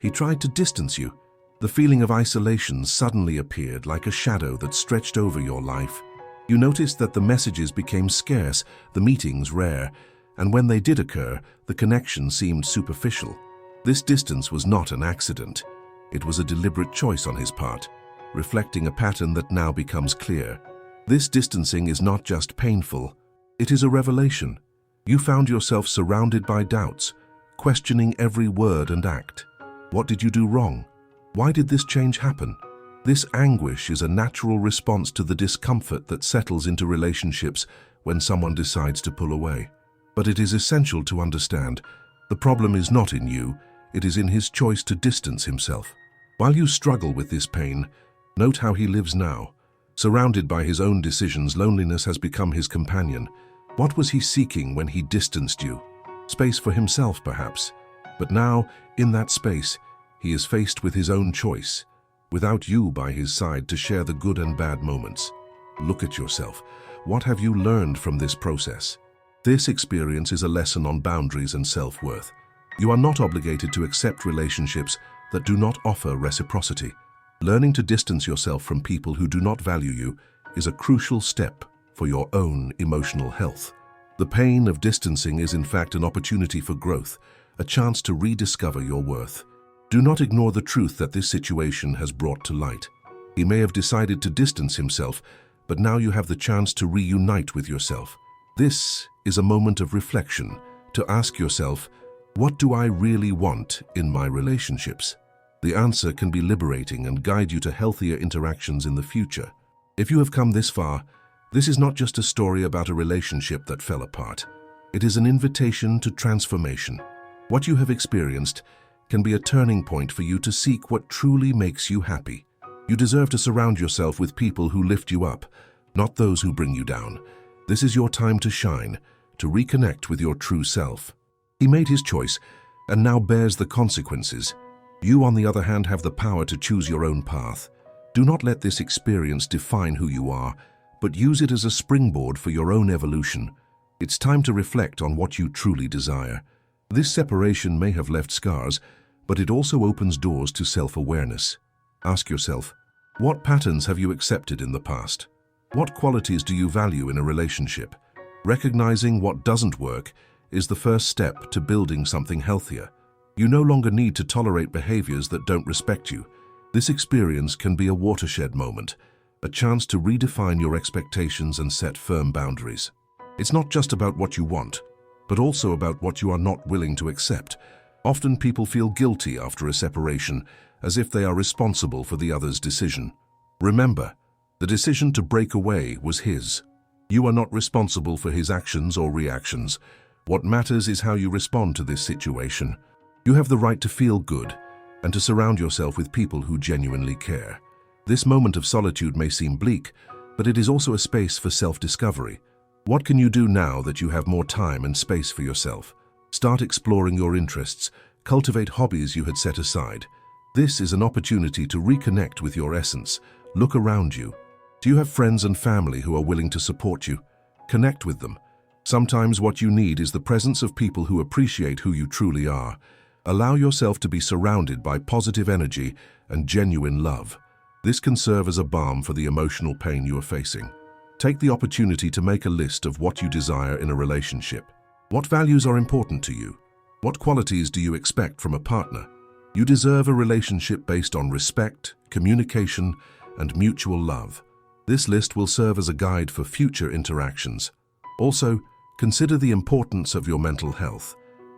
He tried to distance you. The feeling of isolation suddenly appeared like a shadow that stretched over your life. You noticed that the messages became scarce, the meetings rare, and when they did occur, the connection seemed superficial. This distance was not an accident. It was a deliberate choice on his part, reflecting a pattern that now becomes clear. This distancing is not just painful, it is a revelation. You found yourself surrounded by doubts, questioning every word and act. What did you do wrong? Why did this change happen? This anguish is a natural response to the discomfort that settles into relationships when someone decides to pull away. But it is essential to understand, the problem is not in you, it is in his choice to distance himself. While you struggle with this pain, note how he lives now. Surrounded by his own decisions, loneliness has become his companion. What was he seeking when he distanced you? Space for himself, perhaps. But now, in that space, he is faced with his own choice, without you by his side to share the good and bad moments. Look at yourself. What have you learned from this process? This experience is a lesson on boundaries and self-worth. You are not obligated to accept relationships that do not offer reciprocity. Learning to distance yourself from people who do not value you is a crucial step for your own emotional health. The pain of distancing is in fact an opportunity for growth, a chance to rediscover your worth. Do not ignore the truth that this situation has brought to light. He may have decided to distance himself, but now you have the chance to reunite with yourself. This is a moment of reflection, to ask yourself, what do I really want in my relationships? The answer can be liberating and guide you to healthier interactions in the future. If you have come this far, this is not just a story about a relationship that fell apart. It is an invitation to transformation. What you have experienced can be a turning point for you to seek what truly makes you happy. You deserve to surround yourself with people who lift you up, not those who bring you down. This is your time to shine, to reconnect with your true self. He made his choice and now bears the consequences. You, on the other hand, have the power to choose your own path. Do not let this experience define who you are, but use it as a springboard for your own evolution. It's time to reflect on what you truly desire. This separation may have left scars, but it also opens doors to self-awareness. Ask yourself, what patterns have you accepted in the past? What qualities do you value in a relationship? Recognizing what doesn't work is the first step to building something healthier. You no longer need to tolerate behaviors that don't respect you. This experience can be a watershed moment, a chance to redefine your expectations and set firm boundaries. It's not just about what you want, but also about what you are not willing to accept. Often people feel guilty after a separation, as if they are responsible for the other's decision. Remember, the decision to break away was his. You are not responsible for his actions or reactions. What matters is how you respond to this situation. You have the right to feel good and to surround yourself with people who genuinely care. This moment of solitude may seem bleak, but it is also a space for self-discovery. What can you do now that you have more time and space for yourself? Start exploring your interests, cultivate hobbies you had set aside. This is an opportunity to reconnect with your essence. Look around you. Do you have friends and family who are willing to support you? Connect with them. Sometimes what you need is the presence of people who appreciate who you truly are. Allow yourself to be surrounded by positive energy and genuine love. This can serve as a balm for the emotional pain you are facing. Take the opportunity to make a list of what you desire in a relationship. What values are important to you? What qualities do you expect from a partner? You deserve a relationship based on respect, communication, and mutual love. This list will serve as a guide for future interactions. Also, consider the importance of your mental health.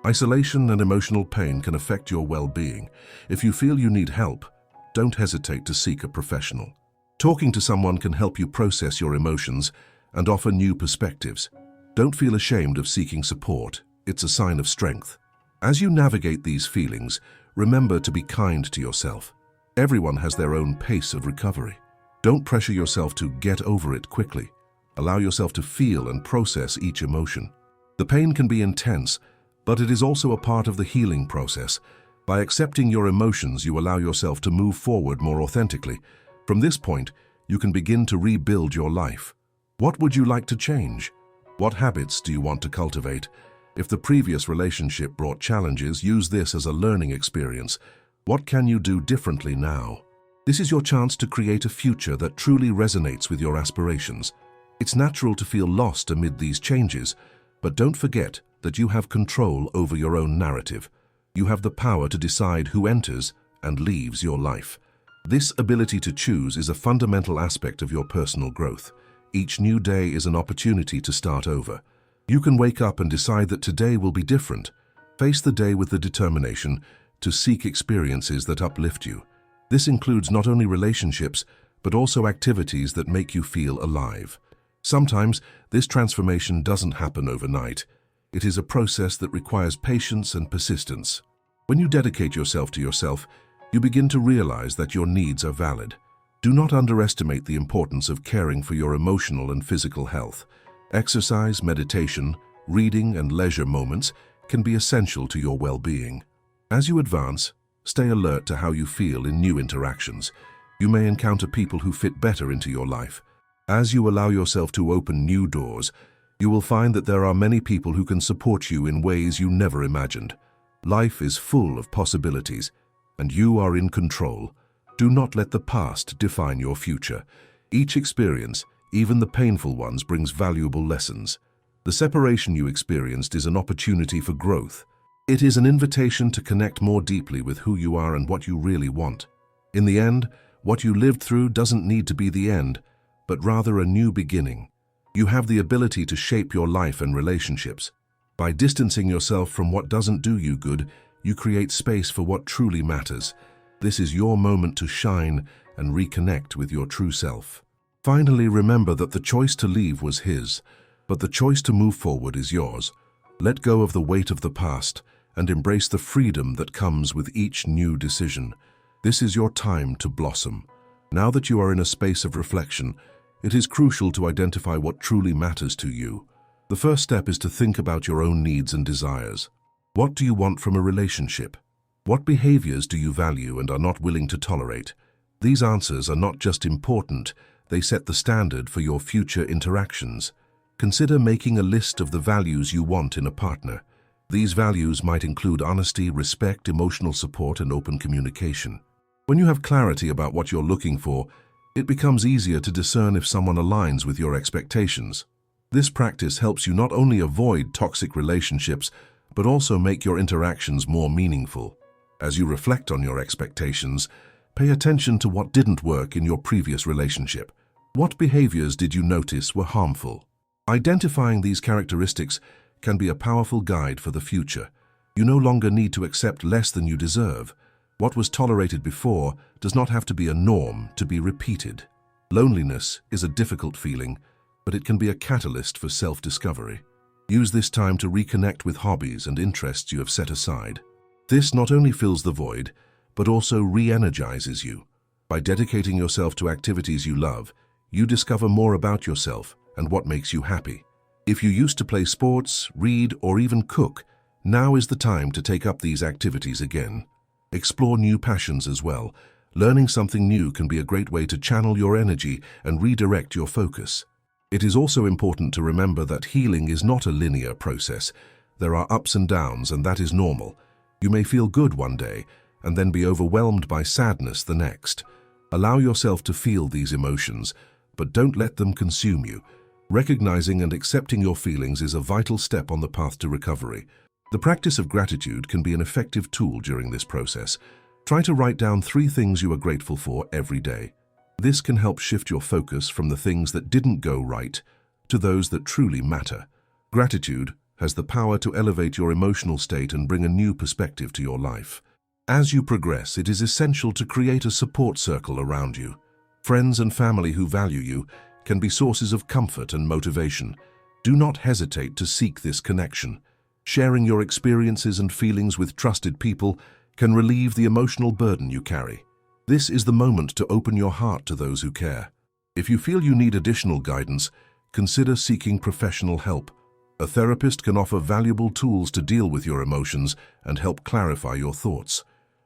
Isolation and emotional pain can affect your well-being. If you feel you need help, don't hesitate to seek a professional. Talking to someone can help you process your emotions and offer new perspectives. Don't feel ashamed of seeking support. It's a sign of strength. As you navigate these feelings, remember to be kind to yourself. Everyone has their own pace of recovery. Don't pressure yourself to get over it quickly. Allow yourself to feel and process each emotion. The pain can be intense, but it is also a part of the healing process. By accepting your emotions, you allow yourself to move forward more authentically. From this point, you can begin to rebuild your life. What would you like to change? What habits do you want to cultivate? If the previous relationship brought challenges, use this as a learning experience. What can you do differently now? This is your chance to create a future that truly resonates with your aspirations. It's natural to feel lost amid these changes, but don't forget that you have control over your own narrative. You have the power to decide who enters and leaves your life. This ability to choose is a fundamental aspect of your personal growth. Each new day is an opportunity to start over. You can wake up and decide that today will be different. Face the day with the determination to seek experiences that uplift you. This includes not only relationships, but also activities that make you feel alive. Sometimes, this transformation doesn't happen overnight. It is a process that requires patience and persistence. When you dedicate yourself to yourself, you begin to realize that your needs are valid. Do not underestimate the importance of caring for your emotional and physical health. Exercise, meditation, reading, and leisure moments can be essential to your well-being. As you advance, stay alert to how you feel in new interactions. You may encounter people who fit better into your life. As you allow yourself to open new doors, you will find that there are many people who can support you in ways you never imagined. Life is full of possibilities, and you are in control. Do not let the past define your future. Each experience, even the painful ones, brings valuable lessons. The separation you experienced is an opportunity for growth. It is an invitation to connect more deeply with who you are and what you really want. In the end, what you lived through doesn't need to be the end, but rather a new beginning. You have the ability to shape your life and relationships. By distancing yourself from what doesn't do you good, you create space for what truly matters. This is your moment to shine and reconnect with your true self. Finally, remember that the choice to leave was his, but the choice to move forward is yours. Let go of the weight of the past and embrace the freedom that comes with each new decision. This is your time to blossom. Now that you are in a space of reflection, it is crucial to identify what truly matters to you. The first step is to think about your own needs and desires. What do you want from a relationship? What behaviors do you value and are not willing to tolerate? These answers are not just important, they set the standard for your future interactions. Consider making a list of the values you want in a partner. These values might include honesty, respect, emotional support, and open communication. When you have clarity about what you're looking for, it becomes easier to discern if someone aligns with your expectations. This practice helps you not only avoid toxic relationships, but also make your interactions more meaningful. As you reflect on your expectations, pay attention to what didn't work in your previous relationship. What behaviors did you notice were harmful? Identifying these characteristics can be a powerful guide for the future. You no longer need to accept less than you deserve. What was tolerated before does not have to be a norm to be repeated. Loneliness is a difficult feeling, but it can be a catalyst for self-discovery. Use this time to reconnect with hobbies and interests you have set aside. This not only fills the void, but also re-energizes you. By dedicating yourself to activities you love, you discover more about yourself and what makes you happy. If you used to play sports, read, or even cook, now is the time to take up these activities again. Explore new passions as well. Learning something new can be a great way to channel your energy and redirect your focus. It is also important to remember that healing is not a linear process. There are ups and downs, and that is normal. You may feel good one day and then be overwhelmed by sadness the next. Allow yourself to feel these emotions, but don't let them consume you. Recognizing and accepting your feelings is a vital step on the path to recovery. The practice of gratitude can be an effective tool during this process. Try to write down 3 things you are grateful for every day. This can help shift your focus from the things that didn't go right to those that truly matter. Gratitude has the power to elevate your emotional state and bring a new perspective to your life. As you progress, it is essential to create a support circle around you. Friends and family who value you can be sources of comfort and motivation. Do not hesitate to seek this connection. Sharing your experiences and feelings with trusted people can relieve the emotional burden you carry. This is the moment to open your heart to those who care. If you feel you need additional guidance, consider seeking professional help. A therapist can offer valuable tools to deal with your emotions and help clarify your thoughts.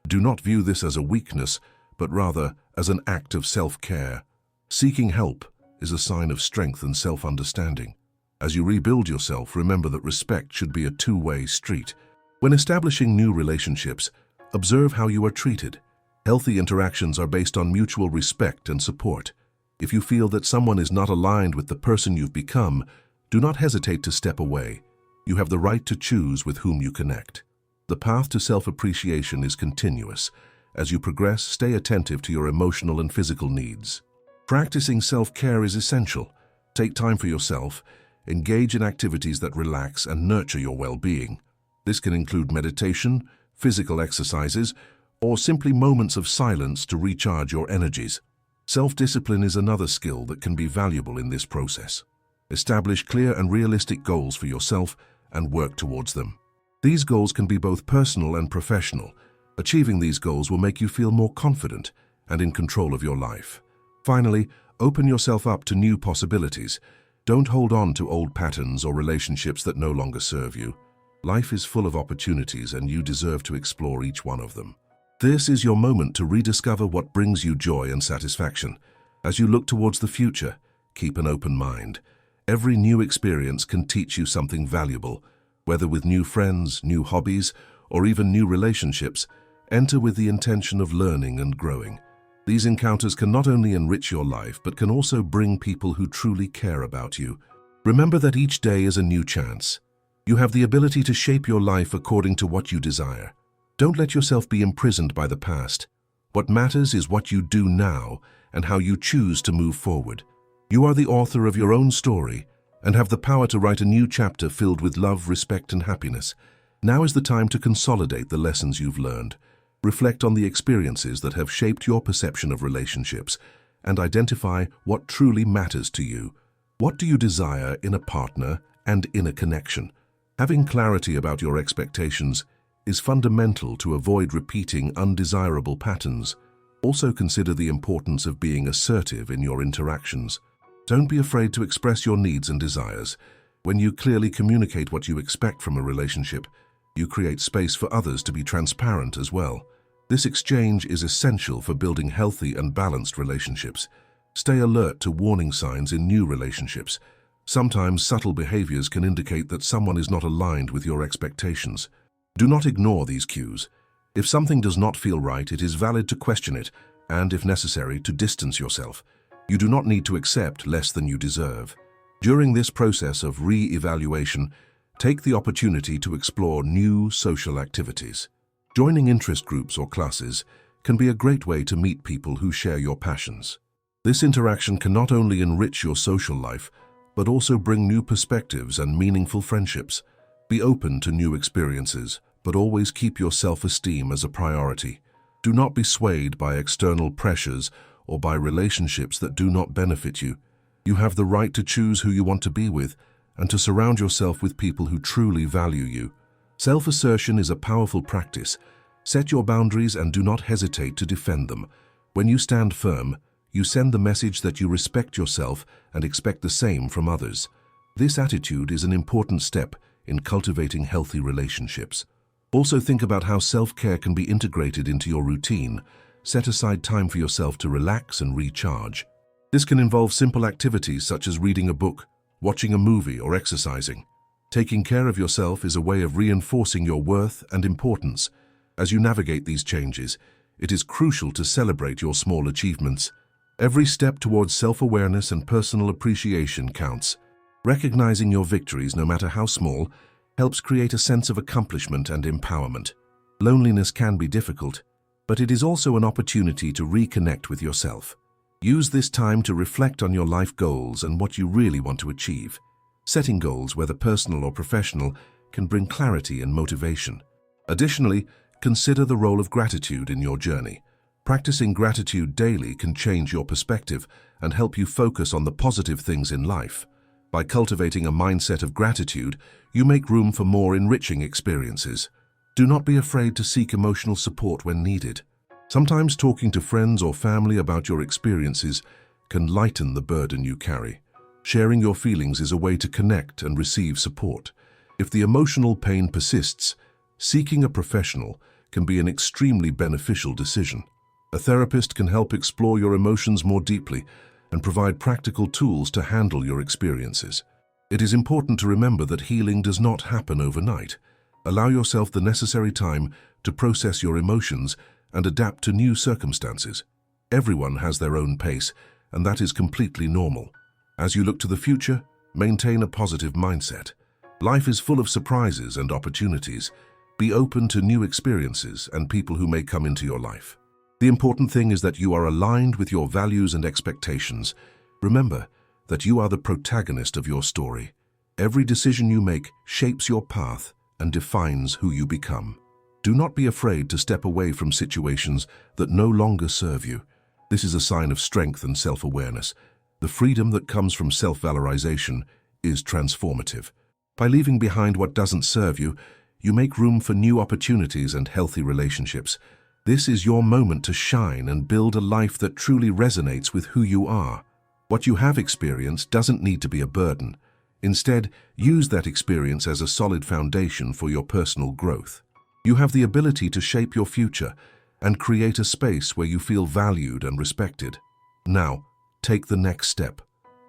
Do not view this as a weakness, but rather as an act of self-care. Seeking help is a sign of strength and self-understanding. As you rebuild yourself, remember that respect should be a two-way street. When establishing new relationships, Observe how you are treated. Healthy interactions are based on mutual respect and support. If you feel that someone is not aligned with the person you've become, do not hesitate to step away. You have the right to choose with whom you connect. The path to self-appreciation is continuous. As you progress, stay attentive to your emotional and physical needs. Practicing self-care is essential. Take time for yourself. Engage in activities that relax and nurture your well-being. This can include meditation, physical exercises, or simply moments of silence to recharge your energies. Self-discipline is another skill that can be valuable in this process. Establish clear and realistic goals for yourself and work towards them. These goals can be both personal and professional. Achieving these goals will make you feel more confident and in control of your life. Finally, open yourself up to new possibilities. Don't hold on to old patterns or relationships that no longer serve you. Life is full of opportunities and you deserve to explore each one of them. This is your moment to rediscover what brings you joy and satisfaction. As you look towards the future, keep an open mind. Every new experience can teach you something valuable. Whether with new friends, new hobbies, or even new relationships, enter with the intention of learning and growing. These encounters can not only enrich your life, but can also bring people who truly care about you. Remember that each day is a new chance. You have the ability to shape your life according to what you desire. Don't let yourself be imprisoned by the past. What matters is what you do now and how you choose to move forward. You are the author of your own story and have the power to write a new chapter filled with love, respect, and happiness. Now is the time to consolidate the lessons you've learned. Reflect on the experiences that have shaped your perception of relationships and identify what truly matters to you. What do you desire in a partner and in a connection? Having clarity about your expectations is fundamental to avoid repeating undesirable patterns. Also consider the importance of being assertive in your interactions. Don't be afraid to express your needs and desires. When you clearly communicate what you expect from a relationship, you create space for others to be transparent as well. This exchange is essential for building healthy and balanced relationships. Stay alert to warning signs in new relationships. Sometimes subtle behaviors can indicate that someone is not aligned with your expectations. Do not ignore these cues. If something does not feel right, it is valid to question it and, if necessary, to distance yourself. You do not need to accept less than you deserve. During this process of re-evaluation, take the opportunity to explore new social activities. Joining interest groups or classes can be a great way to meet people who share your passions. This interaction can not only enrich your social life, but also bring new perspectives and meaningful friendships. Be open to new experiences, but always keep your self-esteem as a priority. Do not be swayed by external pressures or by relationships that do not benefit you. You have the right to choose who you want to be with and to surround yourself with people who truly value you. Self-assertion is a powerful practice. Set your boundaries and do not hesitate to defend them. When you stand firm, you send the message that you respect yourself and expect the same from others. This attitude is an important step in cultivating healthy relationships. Also think about how self-care can be integrated into your routine. Set aside time for yourself to relax and recharge. This can involve simple activities such as reading a book, watching a movie, or exercising. Taking care of yourself is a way of reinforcing your worth and importance. As you navigate these changes, it is crucial to celebrate your small achievements. Every step towards self-awareness and personal appreciation counts. Recognizing your victories, no matter how small, helps create a sense of accomplishment and empowerment. Loneliness can be difficult, but it is also an opportunity to reconnect with yourself. Use this time to reflect on your life goals and what you really want to achieve. Setting goals, whether personal or professional, can bring clarity and motivation. Additionally, consider the role of gratitude in your journey. Practicing gratitude daily can change your perspective and help you focus on the positive things in life. By cultivating a mindset of gratitude, you make room for more enriching experiences. Do not be afraid to seek emotional support when needed. Sometimes talking to friends or family about your experiences can lighten the burden you carry. Sharing your feelings is a way to connect and receive support. If the emotional pain persists, seeking a professional can be an extremely beneficial decision. A therapist can help explore your emotions more deeply and provide practical tools to handle your experiences. It is important to remember that healing does not happen overnight. Allow yourself the necessary time to process your emotions and adapt to new circumstances. Everyone has their own pace, and that is completely normal. As you look to the future, maintain a positive mindset. Life is full of surprises and opportunities. Be open to new experiences and people who may come into your life. The important thing is that you are aligned with your values and expectations. Remember that you are the protagonist of your story. Every decision you make shapes your path and defines who you become. Do not be afraid to step away from situations that no longer serve you. This is a sign of strength and self-awareness. The freedom that comes from self-valorization is transformative. By leaving behind what doesn't serve you, you make room for new opportunities and healthy relationships. This is your moment to shine and build a life that truly resonates with who you are. What you have experienced doesn't need to be a burden. Instead, use that experience as a solid foundation for your personal growth. You have the ability to shape your future and create a space where you feel valued and respected. Now, take the next step.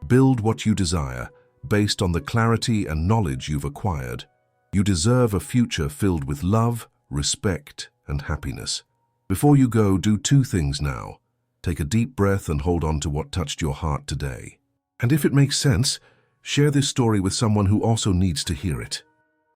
Build what you desire based on the clarity and knowledge you've acquired. You deserve a future filled with love, respect, and happiness. Before you go, do two things now. Take a deep breath and hold on to what touched your heart today. And if it makes sense, share this story with someone who also needs to hear it.